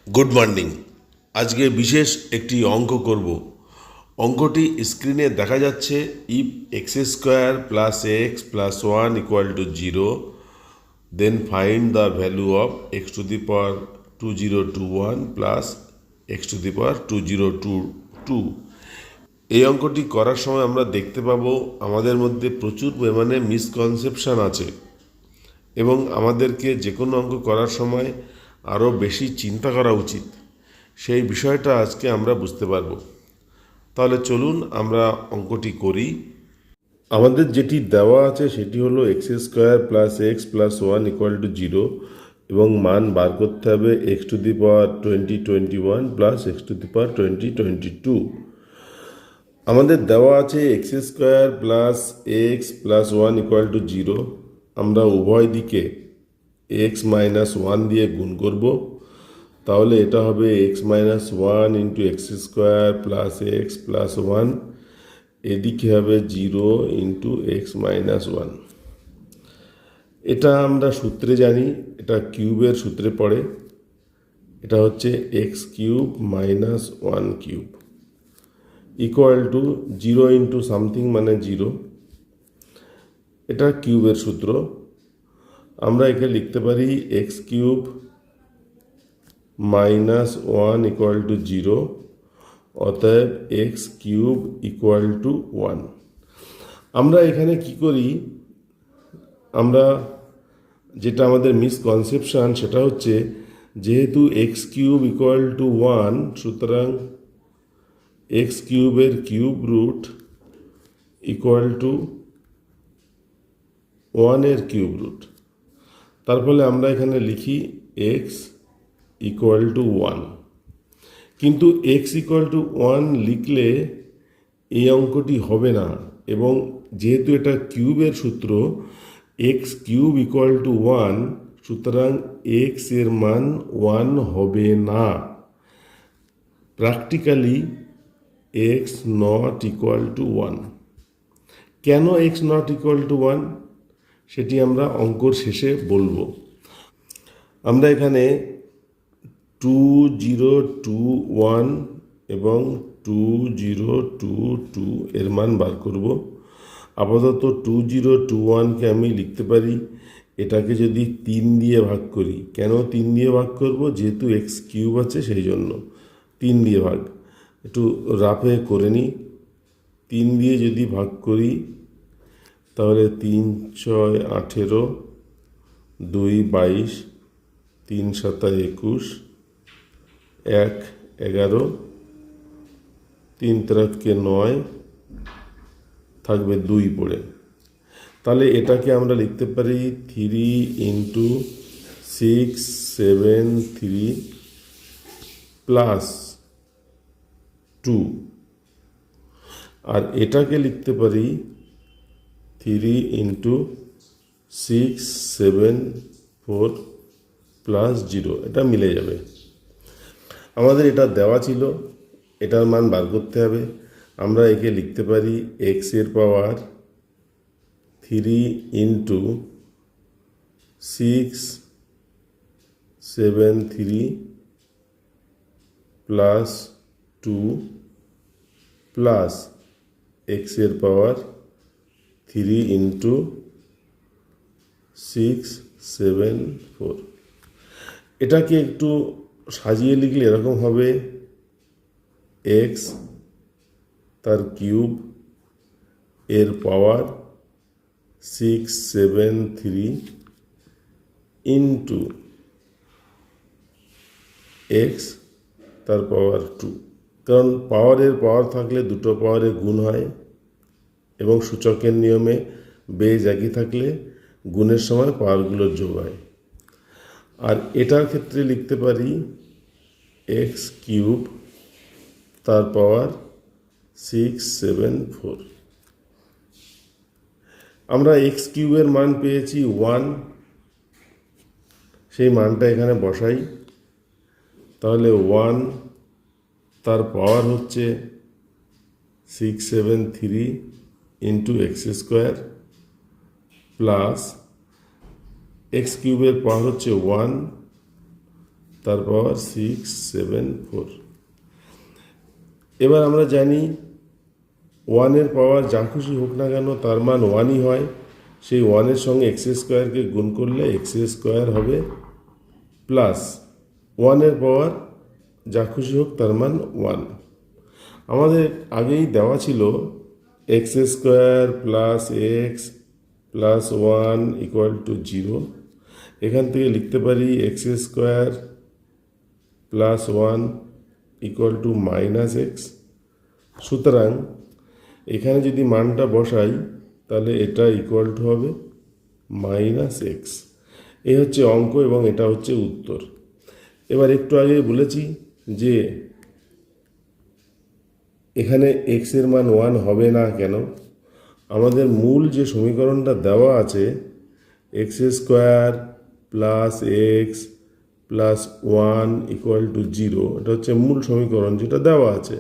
Good morning. আজকে বিশেষ একটি অঙ্ক করব। অঙ্কটি স্ক্রিনে দেখা যাচ্ছে, if x square plus x plus one equal to zero, then find the value of x to the power 2021 plus x to the power 2022। এই অঙ্কটি করার সময় আমরা দেখতে পাবো আমাদের মধ্যে প্রচুর পরিমাণে মিসকনসেপশন আছে এবং আমাদেরকে যে কোনো অঙ্ক করার সময় আরও বেশি চিন্তা করা উচিত। সেই বিষয়টা আজকে আমরা বুঝতে পারব। তাহলে চলুন আমরা অঙ্কটি করি। আমাদের যেটি দেওয়া আছে সেটি হলো x square plus x plus one equal to zero এবং মান বার করতে হবে x to the power 2021 plus x to the power 2022। আমাদের দেওয়া আছে x square plus x plus one equal to zero. আমরা উভয় দিকে এক্স মাইনাস ওয়ান দিয়ে গুণ করব। তাহলে এটা হবে x minus one into x square plus x plus one, এদিকে হবে zero into x minus one. এটা আমরা সূত্রে জানি, এটা কিউবের সূত্রে পড়ে। এটা হচ্ছে x cube minus one cube equal to zero into something মানে জিরো। এটা কিউবের সূত্র। আমরা একে লিখতে পারি x cube minus one equal to zero, অতএব x cube equal to one. আমরা এখানে কি করি, আমরা যেটা আমাদের মিসকনসেপশন সেটা হচ্ছে, যেহেতু x cube equal to one, সুতরাং এক্স কিউবের কিউব রুট ইকুয়াল টু ওয়ানের কিউব রুট। তার ফলে আমরা এখানে লিখি এক্স ইকুয়াল টু ওয়ান। কিন্তু এক্স ইকুয়াল টু ওয়ান লিখলে এই অঙ্কটি হবে না, এবং যেহেতু এটা কিউবের সূত্র x cube equal to one, সুতরাং এক্স এর মান ওয়ান হবে না। Practically x not equal to one. কেন x not equal to one সেটি আমরা অঙ্কর শেষে বলবো। আমরা এখানে 2021 এবং 2022 এর মান বার করব। আপাতত 2021কে আমি লিখতে পারি, এটাকে যদি 3 দিয়ে ভাগ করি। কেন 3 দিয়ে ভাগ করব? যেহেতু এক্স কিউব আছে সেই জন্য 3 দিয়ে ভাগ। একটু রাফে করে নিই। 3 দিয়ে যদি ভাগ করি তাহলে 3 6 18, 2 22, 3 7 21, 1 11, 3 3 9, থাকবে 2 পড়ে। তাহলে এটাকে আমরা লিখতে পারি 3 ইন্টু 6 7 3 প্লাস 2, আর এটাকে লিখতে পারি 3 ইন্টু 6 7 4 প্লাস 0। এটা মিলে যাবে। আমাদের এটা দেওয়া ছিল, এটার মান বার করতে হবে। আমরা একে লিখতে পারি এক্স এর পাওয়ার 3 ইন্টু 6 7 3 প্লাস 2 প্লাস এক্স এর পাওয়ার 3 ইন্টু 6 7 4। এটাকে একটু সাজিয়ে লিখলে এরকম হবে এক্স তার কিউব এর পাওয়ার 6 7 3 ইন্টু এক্স তার পাওয়ার 2। কারণ পাওয়ার থাকলে দুটো পাওয়ারের গুণ হয়, এবং সূচকের নিয়মে বেজ একই থাকলে গুণের সময় পাওয়ারগুলোর যোগ হয়। আর এটার ক্ষেত্রে লিখতে পারি এক্স কিউব তার পাওয়ার 6 7 4। আমরা এক্স কিউবের মান পেয়েছি 1, সেই মানটা এখানে বসাই। তাহলে 1 তার পাওয়ার হচ্ছে 6 7 3 into x square plus x কিউবের পাওয়ার হচ্ছে 1, তার পাওয়ার 674। এবার আমরা জানি 1-এর পাওয়ার যা খুশি হোক না কেন তার মান 1ই হয়। সেই 1-এর সঙ্গে এক্স স্কোয়ারকে গুণ করলে এক্স স্কোয়ার হবে প্লাস 1-এর পাওয়ার যা খুশি হোক তার মান 1। আমাদের আগেই দেওয়া ছিল x square plus x plus 1 equal to 0। এখান থেকে লিখতে পারি x square plus 1 equal to minus x. সুতরাং এখানে যদি মানটা বসাই তাহলে এটা ইকুয়াল টু হবে মাইনাস এক্স। এই হচ্ছে অঙ্ক এবং এটা হচ্ছে উত্তর। এবার একটু আগে বলেছি যে এখানে এক্সের মান 1 হবে না কেন। আমাদের মূল যে সমীকরণটা দেওয়া আছে x square plus x plus 1 equal to 0, এটা হচ্ছে মূল সমীকরণ যেটা দেওয়া আছে।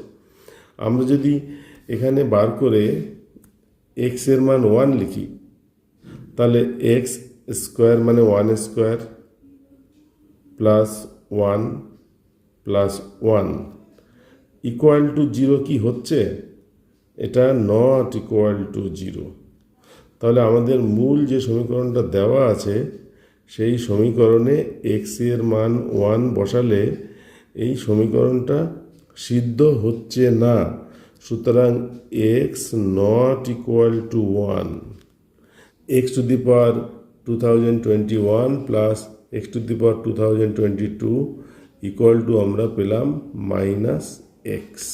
আমরা যদি এখানে বার করে এক্সের মান 1 লিখি তাহলে এক্স স্কোয়ার মানে 1 square plus 1 plus 1 equal to 0 কি হচ্ছে? এটা নট ইকুয়াল টু 0। তাহলে আমাদের মূল যে সমীকরণটা দেওয়া আছে সেই সমীকরণে এক্স এর মান 1 বসালে এই সমীকরণটা সিদ্ধ হচ্ছে না। সুতরাং x not equal two 1। X to the power 2021 plus x to the power 2022 equal to আমরা পেলাম মাইনাস এক্স।